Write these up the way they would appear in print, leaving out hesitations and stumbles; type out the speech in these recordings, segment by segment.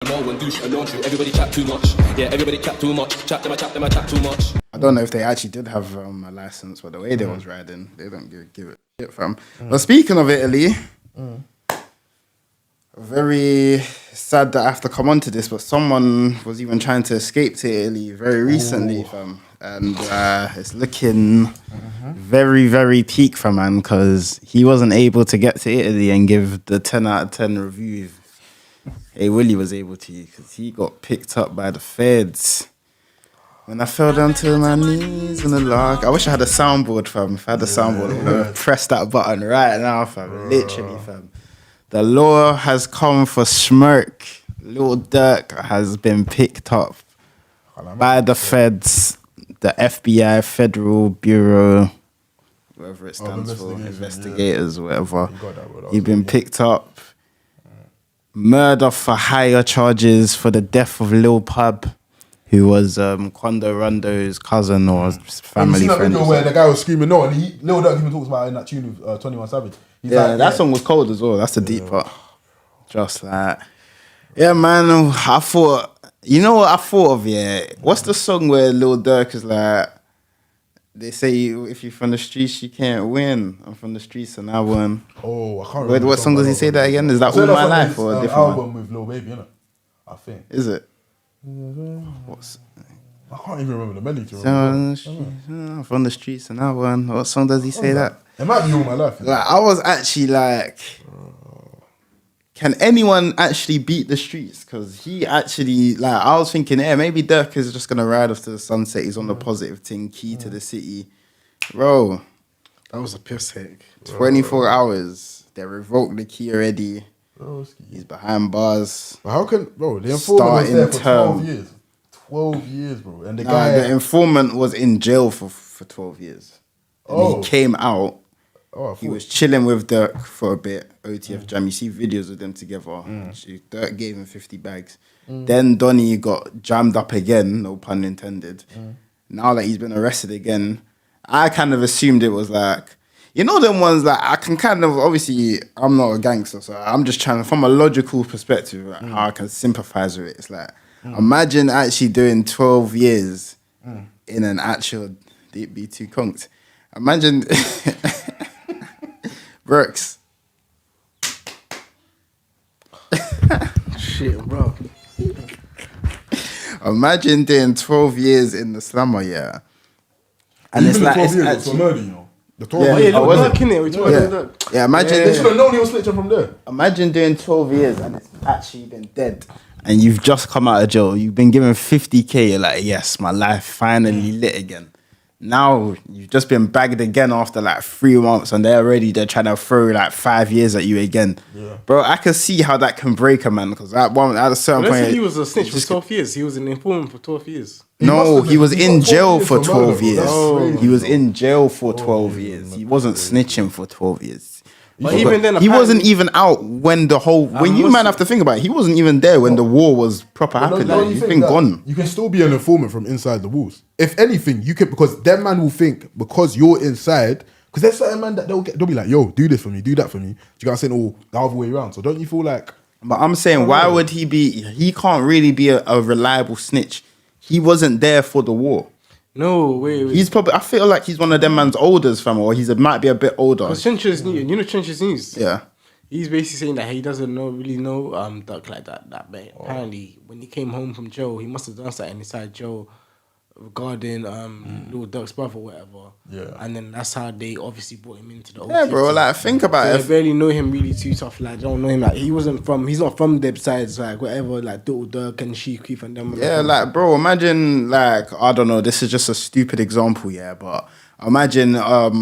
Everybody chat too much. Yeah, everybody chat too much. Chat them, I chat too much. I don't know if they actually did have a license, but the way they was riding, they don't give it shit, fam. But speaking of Italy, very sad that I have to come on to this, but someone was even trying to escape to Italy very recently, fam. And it's looking very, very peak for man, because he wasn't able to get to Italy and give the 10 out of 10 review. Hey, Willie was able to, because he got picked up by the feds. When I fell down to my knees in the log. I wish I had a soundboard, fam. If I had a soundboard, I would press that button right now, fam. Literally, fam. The law has come for Smirk. Lil Durk has been picked up by the feds, the FBI, Federal Bureau, whatever it stands for, investigators, whatever. He's been picked up. Murder for hire charges for the death of Lil Pub, who was Quando Rondo's cousin or family friend. Video where the guy was screaming no, and Lil Durk even talks about it in that tune with 21 Savage. He's that song was cold as well. That's the deep part. Just like, yeah, man. I thought, you know what I thought of? Yeah, what's the song where Lil Durk is like, they say if you're from the streets, you can't win. I'm from the streets and I won. Oh, I can't remember. What song does he say that again? Is that All My Life or a different album one? with Lil Baby, innit? I think. Is it? I can't even remember the melody. I'm from the streets and I won. What song does he say that? It might be All My Life. Like, I was actually like, can anyone actually beat the streets? Because he actually, like, I was thinking, yeah, maybe Durk is just going to ride off to the sunset. He's on the positive thing, key to the city. Bro, that was a piss take. 24 hours. They revoked the key already. He's behind bars. But how can, bro, the informant was there for 12 years. 12 years, bro. And the informant was in jail for 12 years. And he came out. He was chilling with Durk for a bit. OTF Jam. You see videos of them together. Durk gave him 50 bags. Then Donny got jammed up again, no pun intended. Now that he's been arrested again, I kind of assumed it was like, you know them ones that I can kind of, obviously, I'm not a gangster, so I'm just trying to, from a logical perspective, like, how I can sympathize with it. It's like, imagine actually doing 12 years in an actual Deep B2 conked. Imagine... Brooks. Shit, bro. Imagine doing 12 years in the slummer, yeah. And even it's like, 12 it's years actually... for murder, you know. The 12 years. Yeah, was it? Yeah, imagine... They should have known he was snitching from there. Imagine doing 12 years and it's actually been dead. And you've just come out of jail. You've been given 50K. You're like, yes, my life finally lit again. Now you've just been bagged again after like 3 months and they're trying to throw like 5 years at you again. Yeah. Bro, I can see how that can break a man, because at a certain point... He was a snitch for 12 years. He was an informant for 12 years. No, he was in jail for 12 years. He was in jail for 12 years. He wasn't snitching for 12 years. But even then, he wasn't even out when the whole... When you man have to think about it, he wasn't even there when the war was proper happening. He's been gone. You can still be an informant from inside the walls. If anything, you can, because them man will think, because you're inside, because there's certain man that they'll be like, yo, do this for me, do that for me. Do you guys saying, oh, the other way around? So don't you feel like... But I'm saying, why would he be... He can't really be a reliable snitch. He wasn't there for the war. No, wait. He's probably... I feel like he's one of them man's olders, fam, or might be a bit older. Because Trench's News, you know Trench's News? Yeah. He's basically saying that he doesn't really know Durk like that. But apparently, when he came home from jail, he must have done something inside jail regarding Lil Durk's brother or whatever. Yeah. And then that's how they obviously brought him into the OT. Yeah, bro, like, think about it. They barely know him really too tough. Like, don't know him. Like, he's not from their sides, like, whatever, like, Lil Durk and Chief Keef and them. Yeah, like, bro, imagine, like, I don't know, this is just a stupid example, yeah, but imagine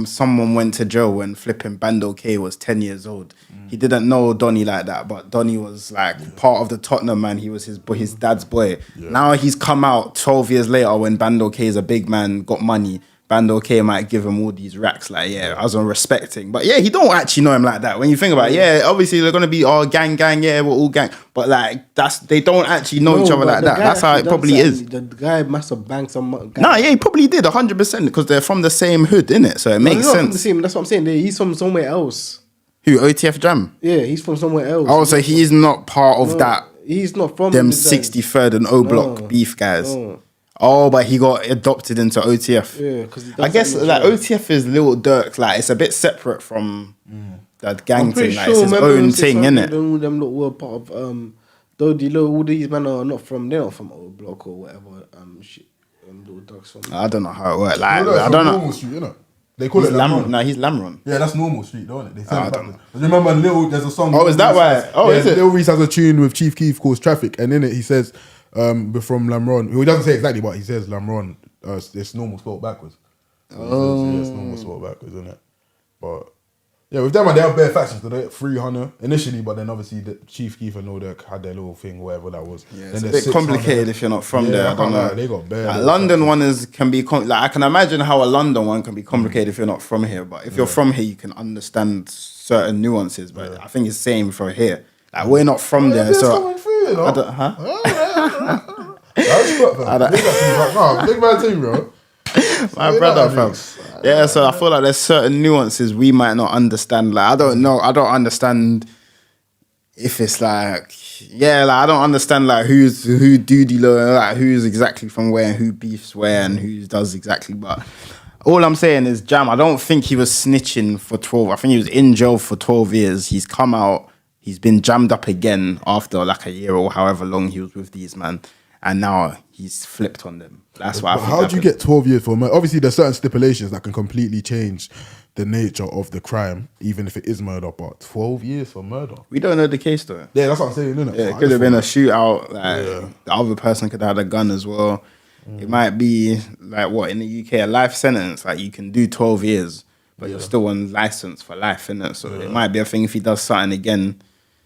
someone went to jail when flipping Bando K was 10 years old. He didn't know Donny like that, but Donny was like part of the Tottenham man. He was his dad's boy. Yeah. Now he's come out 12 years later when Bando K is a big man, got money. Bando K might give him all these racks, like, yeah, I was respecting. But yeah, he don't actually know him like that. When you think about it, yeah, obviously they're gonna be gang, yeah, we're all gang. But like, they don't actually know each other like that. That's how it probably is. The guy must have banged some guy. Nah, yeah, he probably did 100% because they're from the same hood, innit? So it makes sense. From the same, that's what I'm saying. He's from somewhere else. Who, OTF Jam? Yeah, he's from somewhere else. Oh, so he's not part of that He's not from them the 63rd and O Block beef guys. No. Oh, but he got adopted into OTF. Yeah, because I guess like OTF is Lil Durk. Like it's a bit separate from that gang thing. Like it's his own thing, innit? Them lot were part of though all these men are not from, they're not from O Block or whatever. Little Durk's from. I don't know how it works. Like No, I don't know. Normal Street, innit? They call it Lamron. No, he's Lamron. Yeah, that's Normal Street, don't it? They say it backwards. But remember, there's a song. Oh, is that why? Oh, is it? Lil Reese has a tune with Chief Keef called Traffic, and in it he says, we're from Lamron. He doesn't say exactly, but he says Lamron. It's normal spelled backwards. So it's normal spelled backwards, isn't it? But yeah, with them, they have bare factions. They had 300 initially, but then obviously the Chief Keef and Durk had their little thing, whatever that was. Yeah, then it's a bit complicated if you're not from there. I don't know. They got bare. Like, London one can be like I can imagine how a London one can be complicated if you're not from here. But if you're from here, you can understand certain nuances. But I think it's same for here. Like we're not from there, so I don't, Big man team, bro. My brother, fam. Yeah, so I feel like there's certain nuances we might not understand. Like I don't understand if it's like I don't understand like who doody low, like who's exactly from where and who beefs where and who does exactly. But all I'm saying is Jam, I don't think he was snitching for 12. I think he was in jail for 12 years. He's come out, he's been jammed up again after like a year or however long he was with these man. And now he's flipped on them. That's why I think. How do you get 12 years for murder? Obviously, there's certain stipulations that can completely change the nature of the crime, even if it is murder. But 12 years for murder? We don't know the case though. Yeah, that's what I'm saying, isn't it? Yeah, it could have been a shootout. Like the other person could have had a gun as well. It might be like what in the UK a life sentence. Like you can do 12 years, but you're still on license for life, innit? So it might be a thing if he does something again.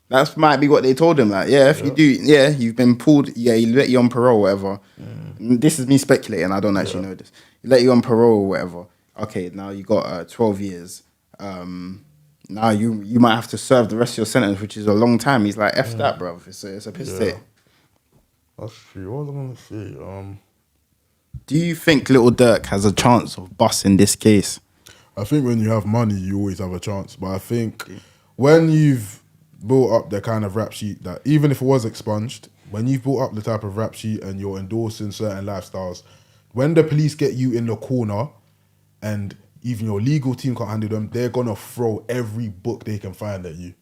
That might be what they told him. Like, if you do, you've been pulled. Yeah, he let you on parole, or whatever. This is me speculating. I don't actually know this. He let you on parole, or whatever. Okay, now you got 12 years. Now you might have to serve the rest of your sentence, which is a long time. He's like, F that, bro. It's a piss take. That's true. What was I going to say? Do you think Little Durk has a chance of busting this case? I think when you have money, you always have a chance. But I think when you've built up the kind of rap sheet that even if it was expunged, when you've built up the type of rap sheet and you're endorsing certain lifestyles, when the police get you in the corner and even your legal team can't handle them, they're gonna throw every book they can find at you.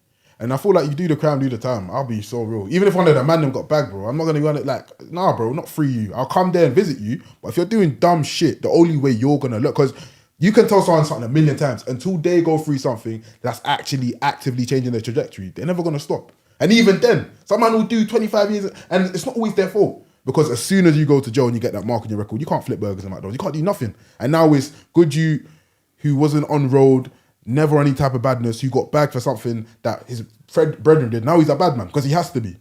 And I feel like you do the crime, do the time. I'll be so real. Even if one of the man them got bagged, bro, I'm not gonna run it like, nah, bro, not free you. I'll come there and visit you. But if you're doing dumb shit, the only way you're gonna look, because you can tell someone something a million times until they go through something that's actually actively changing their trajectory, they're never gonna stop. And even then, some man will do 25 years and it's not always their fault. Because as soon as you go to jail and you get that mark on your record, you can't flip burgers and McDonald's. You can't do nothing. And now it's good you, who wasn't on road, never any type of badness, who got bagged for something that his brethren did. Now he's a bad man because he has to be. You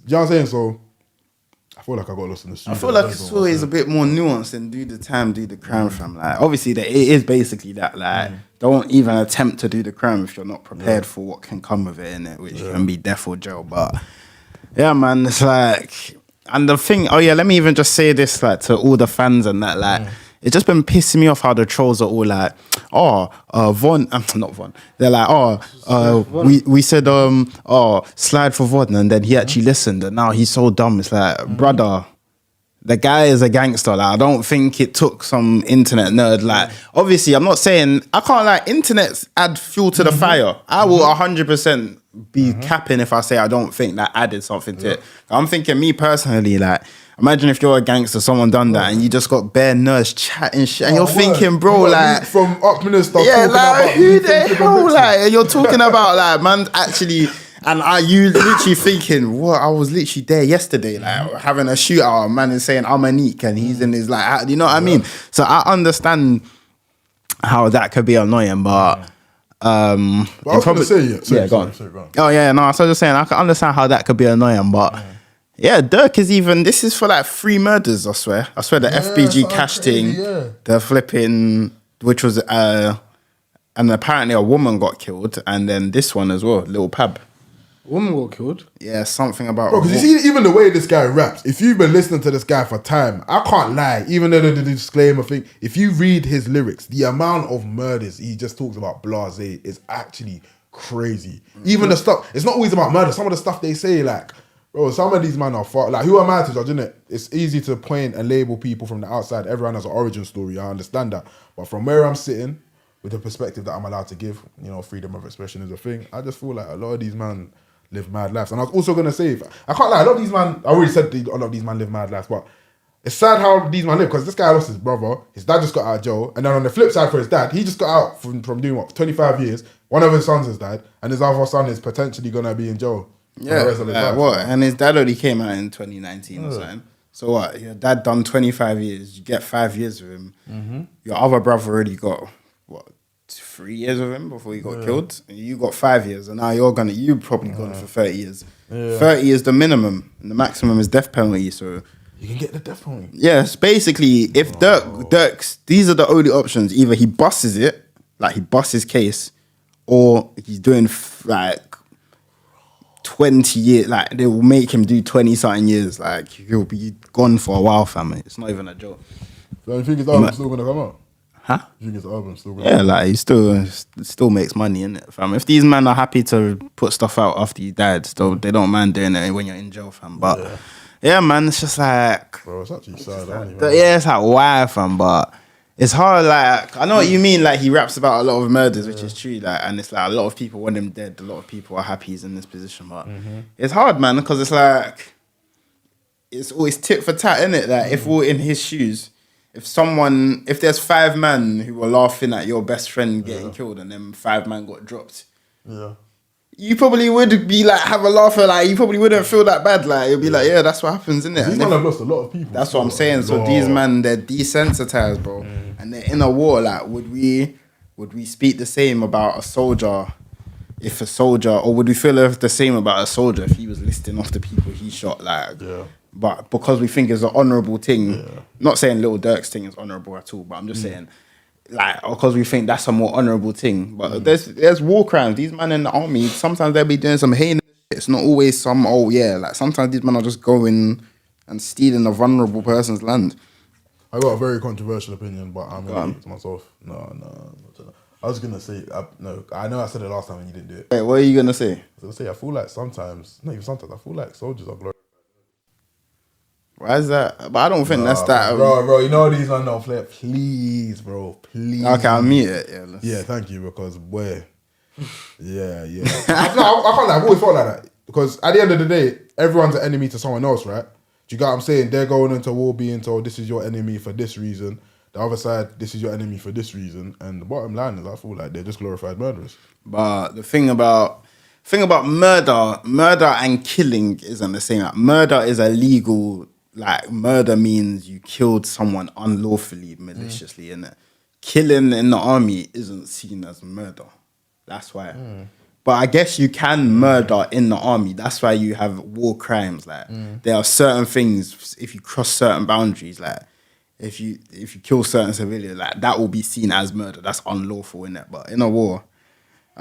know what I'm saying? So I feel like I got lost in the street. I feel like it's always a bit more nuanced than do the time, do the crime, fam. Like obviously, it is basically that. Like, don't even attempt to do the crime if you're not prepared for what can come with it, innit? Which can be death or jail. But yeah, man, it's like, and the thing. Oh yeah, let me even just say this, like, to all the fans and that, like. It's just been pissing me off how the trolls are all like, Von, not Von. They're like, we said, slide for Von, and then he actually listened, and now he's so dumb. It's like, brother, the guy is a gangster. Like, I don't think it took some internet nerd. Like, obviously, I'm not saying, I can't, like, internet add fuel to the fire. I will 100% be capping if I say I don't think that added something to it. I'm thinking, me personally, like, imagine if you're a gangster, someone done that, and you just got bare nerds chatting shit, and you're thinking, bro, like, from Upminster, yeah, like, who the hell, like, you're talking about, like, man, actually, and you literally thinking, what? I was literally there yesterday, like, having a shootout, a man is saying I'm Anik, and he's in his, like, you know what I mean? So I understand how that could be annoying, but. I was going to say, go on. Oh yeah, no, so I was just saying, I can understand how that could be annoying, but. Yeah, Durk is even, this is for like 3 murders, I swear. I swear the FBG cash thing, the flipping, which was, and apparently a woman got killed, and then this one as well, Lil Pab. Woman got killed? Yeah, something about... Bro, because you see, even the way this guy raps, if you've been listening to this guy for time, I can't lie, even though the disclaimer thing, if you read his lyrics, the amount of murders he just talks about blasé is actually crazy. Even the stuff, it's not always about murder, some of the stuff they say, like, Bro, some of these men are far. Like, who am I to judge, innit? It's easy to point and label people from the outside. Everyone has an origin story. I understand that. But from where I'm sitting, with the perspective that I'm allowed to give, freedom of expression is a thing. I just feel like a lot of these men live mad lives. And I was also going to say, I can't lie, a lot of these men, I already said a lot of these men live mad lives, but it's sad how these men live, because this guy lost his brother, his dad just got out of jail, and then on the flip side for his dad, he just got out from doing what, 25 years, one of his sons has died, and his other son is potentially going to be in jail. Yeah, what? And his dad only came out in 2019 or something. So what? Your dad done 25 years. You get 5 years with him. Mm-hmm. Your other brother already got, 3 years with him before he got killed? And you got 5 years. And now you probably gone for 30 years. Yeah. 30 is the minimum. And the maximum is death penalty. So you can get the death penalty. Yes, basically, if Durk's, these are the only options. Either he busts it, like he busts his case, or he's doing 20 years, like they will make him do 20 something years. Like he'll be gone for a while, fam. It's not even a joke. So you think his album's still gonna come out? Huh? You think his album's still gonna come out? Like he still makes money, innit, fam. If these men are happy to put stuff out after you died, still they don't mind doing it when you're in jail, fam. But yeah man, it's just like, bro, it's actually sad. It's like why, fam, but it's hard. Like I know what you mean. Like he raps about a lot of murders, which is true. Like, and it's like a lot of people want him dead. A lot of people are happy he's in this position, but it's hard, man, because it's like it's always tit for tat, innit? Like if we're in his shoes, if there's 5 men who were laughing at your best friend getting killed, and then 5 men got dropped, you probably would be like, have a laugh, like you probably wouldn't feel that bad. Like you'll be like, yeah, that's what happens, innit? These men have lost a lot of people. That's what I'm saying. So these men, they're desensitized, bro, and they're in a war. Like, would we speak the same about a soldier or would we feel the same about a soldier if he was listing off the people he shot? Like, but because we think it's an honourable thing, not saying Little Durk's thing is honourable at all, but I'm just saying, like, because we think that's a more honourable thing. But there's war crimes. These men in the army, sometimes they'll be doing some heinous shit. It's not always like sometimes these men are just going and stealing a vulnerable person's land. I got a very controversial opinion, but I'm gonna keep it to myself. No. I was gonna say, I know I said it last time and you didn't do it. Wait, what are you gonna say? I was gonna say, I feel like sometimes, not even sometimes, I feel like soldiers are glorified. Why is that? But I don't think that's that. Bro, you know these men don't play. Please, bro, please. Okay, I'll mute it. Yeah, thank you, because yeah. I can't lie, I've always felt like that. Because at the end of the day, everyone's an enemy to someone else, right? Do you get what I'm saying? They're going into war being told this is your enemy for this reason. The other side, this is your enemy for this reason. And the bottom line is, I feel like they're just glorified murderers. But the thing about murder and killing isn't the same. Like, murder is a legal. Like, murder means you killed someone unlawfully, maliciously, innit? Killing in the army isn't seen as murder. That's why. But I guess you can murder in the army. That's why you have war crimes. Like, there are certain things, if you cross certain boundaries, like, if you kill certain civilians, like, that will be seen as murder. That's unlawful, innit? But in a war,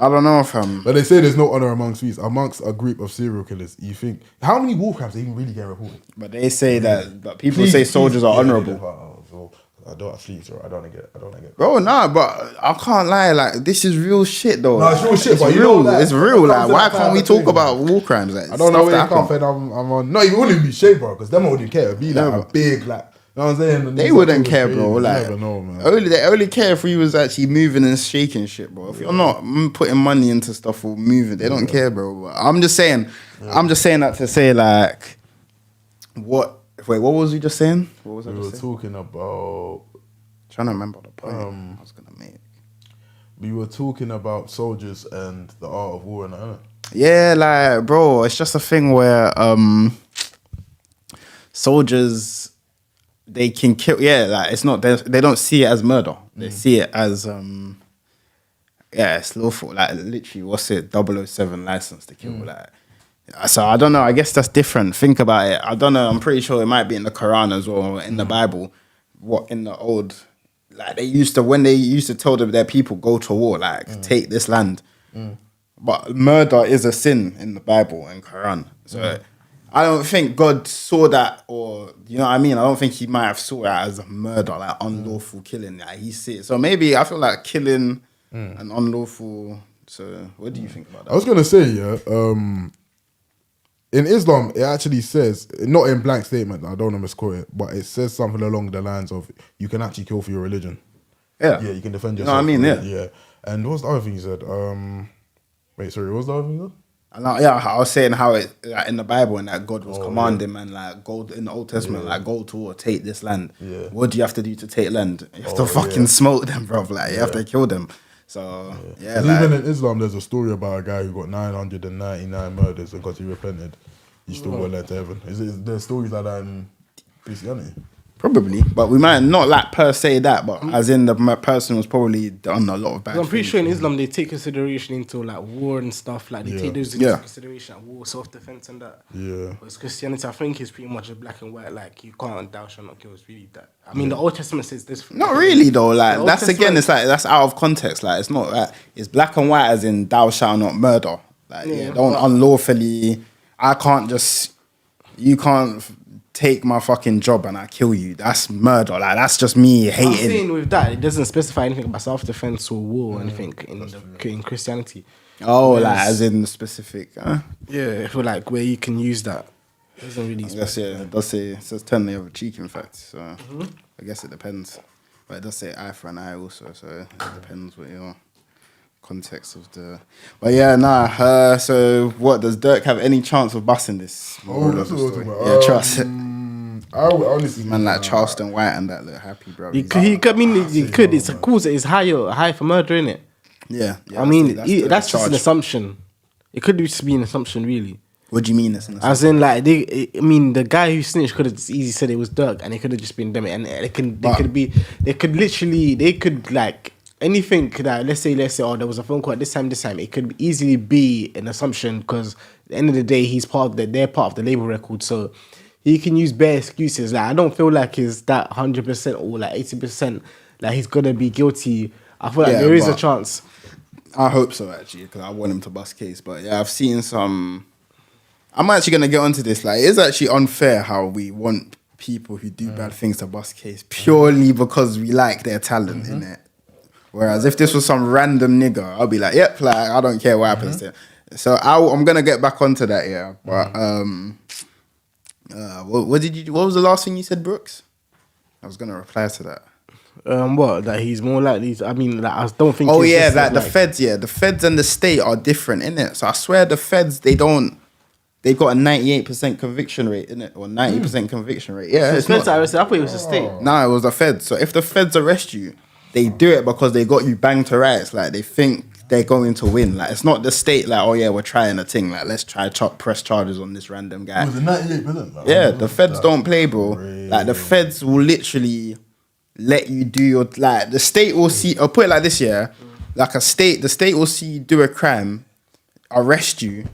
I don't know if But they say there's no honor amongst a group of serial killers. You think, how many war crimes are even really getting reported? But they say that, but people say soldiers are honourable. I don't actually, so I don't get it. Bro, nah, but I can't lie. Like, this is real shit, though. No, it's real shit, it's but real. That, it's real. Like, why can't we talk about war crimes? Like, I don't know where you can't find I'm on. No, it wouldn't be shit, bro, because them wouldn't care. It'd be like a big, like, you know what I'm saying? They wouldn't care, bro. Like, never know, man. They only care if we was actually moving and shaking shit, bro. If you're not putting money into stuff or moving, they don't care, bro. But I'm just saying that to say, like, what was we just saying? What was I just saying? Talking about... Trying to remember the point I was gonna make. We were talking about soldiers and the art of war and that. Yeah, like, bro, it's just a thing where soldiers, they can kill. Yeah, like, it's not. They don't see it as murder. They see it as it's lawful. Like, literally, what's it? 007 license to kill. Like, so I don't know. I guess that's different. Think about it. I don't know. I'm pretty sure it might be in the Quran as well, or in the Bible. What in the old. Like, when they used to tell their people, go to war, like, take this land. But murder is a sin in the Bible and Quran. So I don't think God saw that, or, you know what I mean? I don't think he might have saw that as a murder, like unlawful killing. Like, he see it. So maybe I feel like killing and unlawful. So what do you think about that? I was going to say, in Islam, it actually says, not in blank statement, I don't want to misquote it, but it says something along the lines of you can actually kill for your religion. Yeah. Yeah, you can defend You know yourself. what I mean? for it, Yeah. Yeah. And what was the other thing you said? Wait, sorry, what was the other thing you said? And I was saying how it like, in the Bible and that God was commanding man like go in the Old Testament like go to war, take this land. Yeah. What do you have to do to take land? You have to fucking smoke them, bro. Like you have to kill them. So yeah, 'Cause like, even in Islam, there's a story about a guy who got 999 murders, and because he repented, he still got led to heaven. Is there stories like that in Christianity? probably, but we might not like per se that, but as in the person was probably done a lot of bad. I'm pretty things. sure in Islam they take consideration into like war and stuff. Like they take those into consideration, like war, self-defense, and that. Yeah. Mm. Whereas Christianity, I think, is pretty much a black and white. Like you can't, thou shalt not kill. It's really that. I mean, the Old Testament says this. Not really though. Like The Old that's again, Testament- it's like that's out of context. Like it's not like it's black and white as in thou shalt not murder. Like don't unlawfully. I can't just. You can't take my fucking job and I kill you. That's murder. Like that's just me I'm hating. saying with that, it doesn't specify anything about self-defense or war or anything in Christianity. Oh, Whereas- like as in specific. Yeah, I feel like where you can use that. It doesn't really Yes, specify. yeah, it does say it says turn the other cheek. In fact, so I guess it depends. But it does say eye for an eye also. So it depends what your context of the. But yeah, nah. So what does Durk have any chance of busting this? Oh, that's what we're talking about. Yeah, trust it. I would honestly, Man like Charleston White and that look happy, bro. He could. It's a cause. It's high for murder, isn't it? Yeah, I mean, that's the that's just an charge. assumption. It could just be an assumption, really. What do you mean? It's As in, like, the guy who snitched could have just easily said it was Durk, and it could have just been them. And they could like anything that let's say, oh, there was a phone call at this time. It could easily be an assumption because at the end of the day, they're part of the label record, so he can use bare excuses. Like, I don't feel like it's that 100% or like 80%. Like he's gonna be guilty. I feel like there is a chance. I hope so, actually, because I want him to bust case. But yeah, I've seen some. I'm actually gonna get onto this. Like, it's actually unfair how we want people who do bad things to bust case purely because we like their talent in it. Whereas if this was some random nigga, I'll be like, yep, like I don't care what happens to him. So I'm gonna get back onto that, yeah. But what was the last thing you said, Brooks? I was gonna reply to that. What? That he's more likely. I mean, like, I don't think. Oh it's yeah, just like the feds. Yeah, the feds and the state are different, innit? So I swear the feds they got a 98% conviction rate, innit, or 90% conviction rate. Yeah, it's not. I thought it was a state. Nah, it was the feds. So if the feds arrest you, they do it because they got you banged to rights. Like they think they're going to win. Like it's not the state. Like, oh yeah, we're trying a thing. Like let's try press charges on this random guy. Was it 98%? Like, Yeah, the feds don't play, bro. Like the feds will literally let you do your like the state will see. I'll put it like this, yeah. Like the state will see you do a crime, arrest you,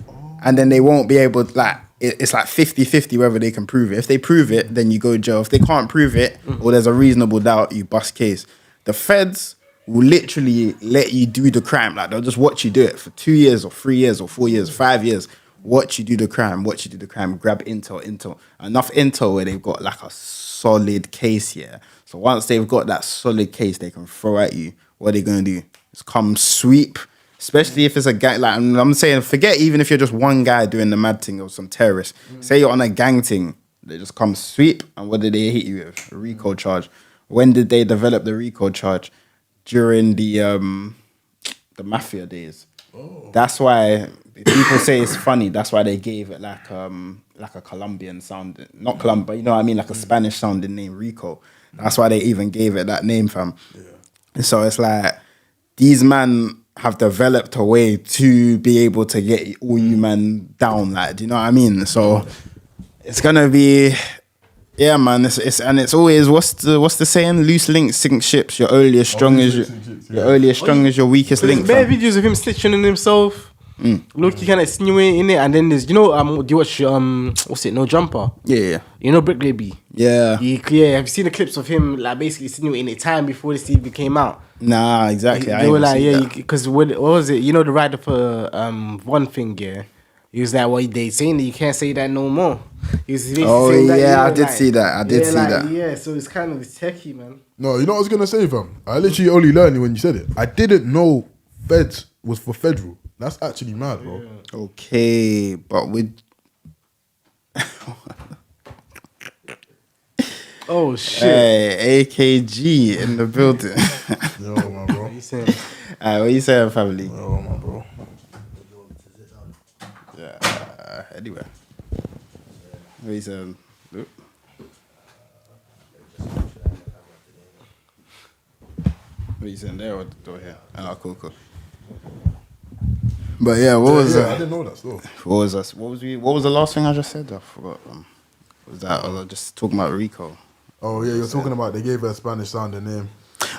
and then they won't be able to, like it's like 50-50 whether they can prove it. If they prove it, then you go to jail. If they can't prove it, or there's a reasonable doubt, you bust case. The feds will literally let you do the crime. Like they'll just watch you do it for 2 years or 3 years or 4 years, 5 years. Watch you do the crime, grab intel, enough intel where they've got like a solid case here. So once they've got that solid case, they can throw at you. What are they gonna do? Just come sweep. Especially if it's a guy, like I'm saying, forget even if you're just one guy doing the mad thing or some terrorist. Say you're on a gang thing, they just come sweep, and what did they hit you with? A RICO charge. When did they develop the RICO charge? During the mafia days. That's why people say it's funny. That's why they gave it like a Colombian sound, not Colombian, but you know what I mean, like a Spanish sounding name, RICO. That's why they even gave it that name, fam. Yeah. So it's like these men have developed a way to be able to get all you men down, like, do you know what I mean? So it's gonna be, yeah, man. It's always what's the saying? Loose links sink ships. You're only as strong as your weakest link. There's bare videos of him snitching on himself. Look, you kind of insinuating it, and then there's, do you watch what's it? No Jumper. Yeah. You know Brick Baby. Yeah. Have you seen the clips of him like basically insinuating it time before this TV came out? Nah, exactly. They were like, because what was it? You know the writer for one thing, yeah. He was like, well, they saying that you can't say that no more. He was saying that, yeah, I did see that. I did see that. Yeah, so it's kind of techie, man. No, you know what I was gonna say, fam? I literally only learned it when you said it. I didn't know feds was for federal. That's actually mad, bro. Okay, but Oh shit! Hey, AKG in the building. Yo, my bro. What you saying? What you saying, family? Yo, my bro. Anywhere. What you saying? Look. What you saying there or here? Oh, cool. But yeah, what was I didn't know that still. What was us? What was the last thing I just said? I forgot. Was that? I was just talking about Rico. Oh yeah, you're talking about they gave her a Spanish sounding name.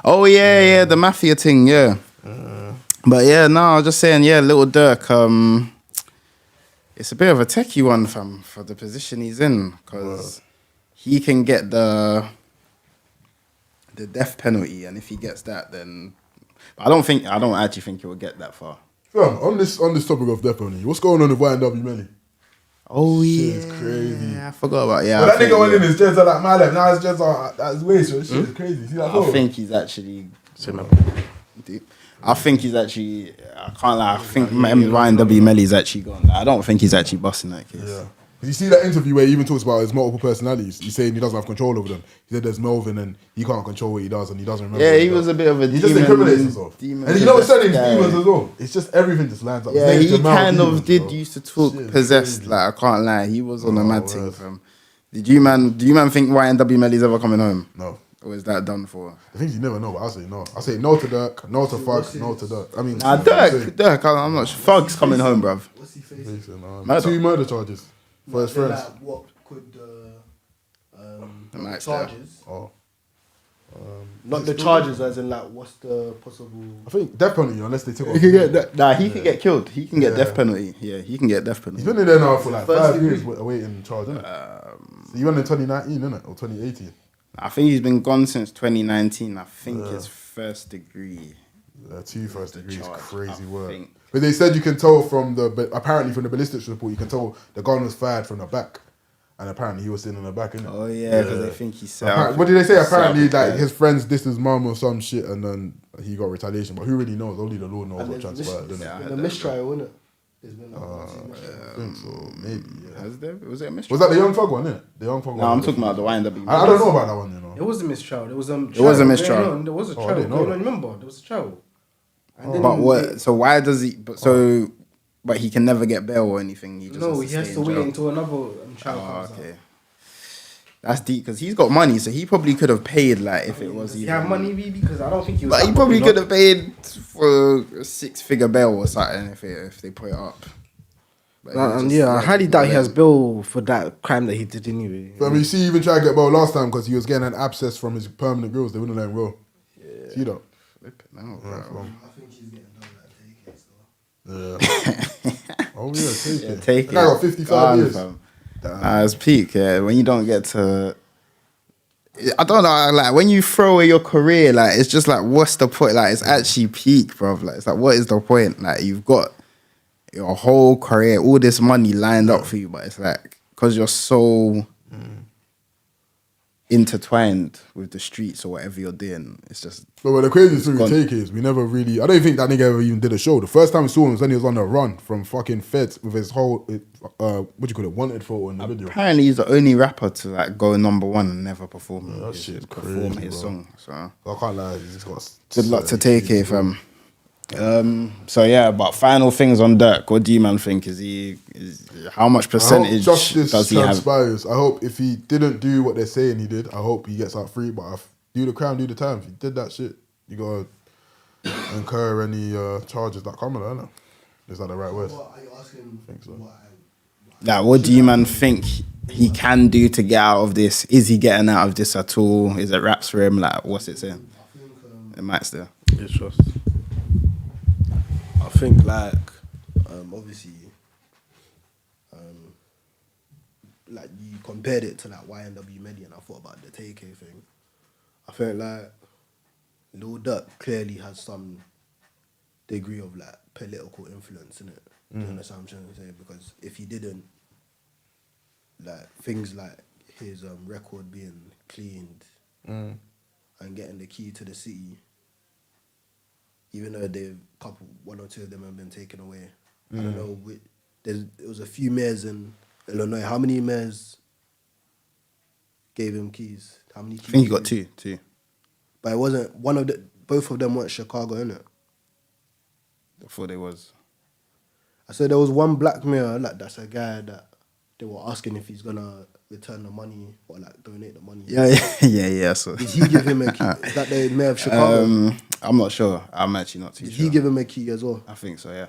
Oh yeah, the mafia thing, yeah. But yeah, no, I was just saying, yeah, little Durk. It's a bit of a techie one, fam, for the position he's in, because he can get the death penalty, and if he gets that, then I don't actually think he will get that far. Fam, on this topic of death penalty, what's going on with YNW Melly? Oh Shit yeah, is crazy. I forgot about But that nigga went in his chest like my left, now his chest at his waist, so this shit is crazy. See that I photo? think he's actually. I think he's actually. I can't lie. I think Ryan W. Melly's actually gone. I don't think he's actually busting that case. Yeah. Did you see that interview where he even talks about his multiple personalities? He's saying he doesn't have control over them. He said there's Melvin and he can't control what he does and he doesn't remember. Yeah, he was a bit of a he demon. just incriminates himself. And you know what's saying? Demons as well. It's just everything just lines up. Yeah, His name's he Jamal kind of Demons, did bro. used to talk Shit is possessed. crazy. Like I can't lie, he was on a mad thing. word. Fam. Do you man think YNW Melly's ever coming home? No. Or is that done for? I think you never know, but I say no. I say no to Durk, no to Fug, no to Durk. I mean, Durk, I'm not sure. Fug's coming home, bruv. What's he facing? Murder. 2 murder charges for his friends. Like, what could The max charges? Oh. Not the charges, as in like, what's the possible? I think death penalty, unless they take off. He can get that. Nah, he can get killed. He can get death penalty. Yeah, he can get death penalty. He's been in there now for like First 5 years degree. awaiting charge, innit? So he went in 2019, innit? Or 2018. I think he's been gone since 2019. I think his first degree. 2 first degrees, charge, crazy I work. think. But they said you can tell apparently from the ballistics report, you can tell the gun was fired from the back. And apparently he was sitting in the back, innit? Oh yeah, because they think he set up. What did they say? Apparently, set up like his friends dissed his mum or some shit, and then he got retaliation. But who really knows? Only the Lord knows what transpired. Didn't it? The mistrial, isn't it? There's been I think so, maybe. Yeah. Has there? Was it a mystery? Was that the Young Thug one? Innit? The Young Thug one. No, I'm talking about the YNW. I don't know about that one. You know. It was a mistrial. There was It was a mistrial. going on. There was a Oh, I trial. didn't know going that. on. Remember, there was a trial. And then But what? So why does he? But he can never get bail or anything. He just No, he has stay to in wait jail. until another trial Oh, comes okay. out. That's deep because he's got money, so he probably could have paid like if it was Does he even. have money, really? Because I don't think he was. But that he probably popular. could have paid for a 6-figure bail or something if they put it up. But I highly doubt he has bail for that crime that he did anyway. But I mean, you see, he even tried to get bail last time because he was getting an abscess from his permanent grills. They wouldn't let him go. Yeah. See that? No, bro. I think he's getting done like take it, so. Yeah. Oh yeah, take it. Take The guy it. got 55 Gone, years. fam. It's peak, yeah. When you don't get to, I don't know, like when you throw away your career, like it's just like, what's the point? Like it's actually peak, bro. Like it's like, what is the point? Like you've got your whole career, all this money lined up for you, but it's like because you're so intertwined with the streets or whatever you're doing, it's just. But the craziest thing gone. with Take is we never really. I don't think that nigga ever even did a show. The first time we saw him was when he was on the run from fucking feds with his whole what do you call it, wanted photo in the video. Apparently, he's the only rapper to like go number one and never perform. that shit is perform crazy, his bro. song. So I can't lie, he's just got. good luck to Take it, fam. So yeah, but final things on Durk. What do you man think? How much I hope percentage justice does he have? transpires. I hope if he didn't do what they're saying he did, I hope he gets out free. But if do the crime, do the time. If he did that shit, you gotta incur any charges that come with it, innit? Is that the right word? What are you asking? I think so. Like, what do you man think he can do to get out of this? Is he getting out of this at all? Is it raps for him? Like, what's it saying? I think It might still. It's just. I think like, obviously, like you compared it to like YNW Melly, and I thought about the TK thing. I felt like Lil Durk clearly has some degree of like political influence in it. Do you understand what I'm trying to say? Because if he didn't, like things like his record being cleaned and getting the key to the city, even though one or two of them have been taken away. I don't know. It was a few mayors in Illinois. How many mayors gave him keys? How many keys? I think he got two. But it wasn't one of the. Both of them weren't Chicago, innit? I thought they was. I said there was one black mayor, like that's a guy that they were asking if he's gonna return the money or like donate the money. Yeah. So Did he give him a key? Is that the mayor of Chicago? I'm not sure. I'm actually not too Did sure. he give him a key as well? I think so. Yeah.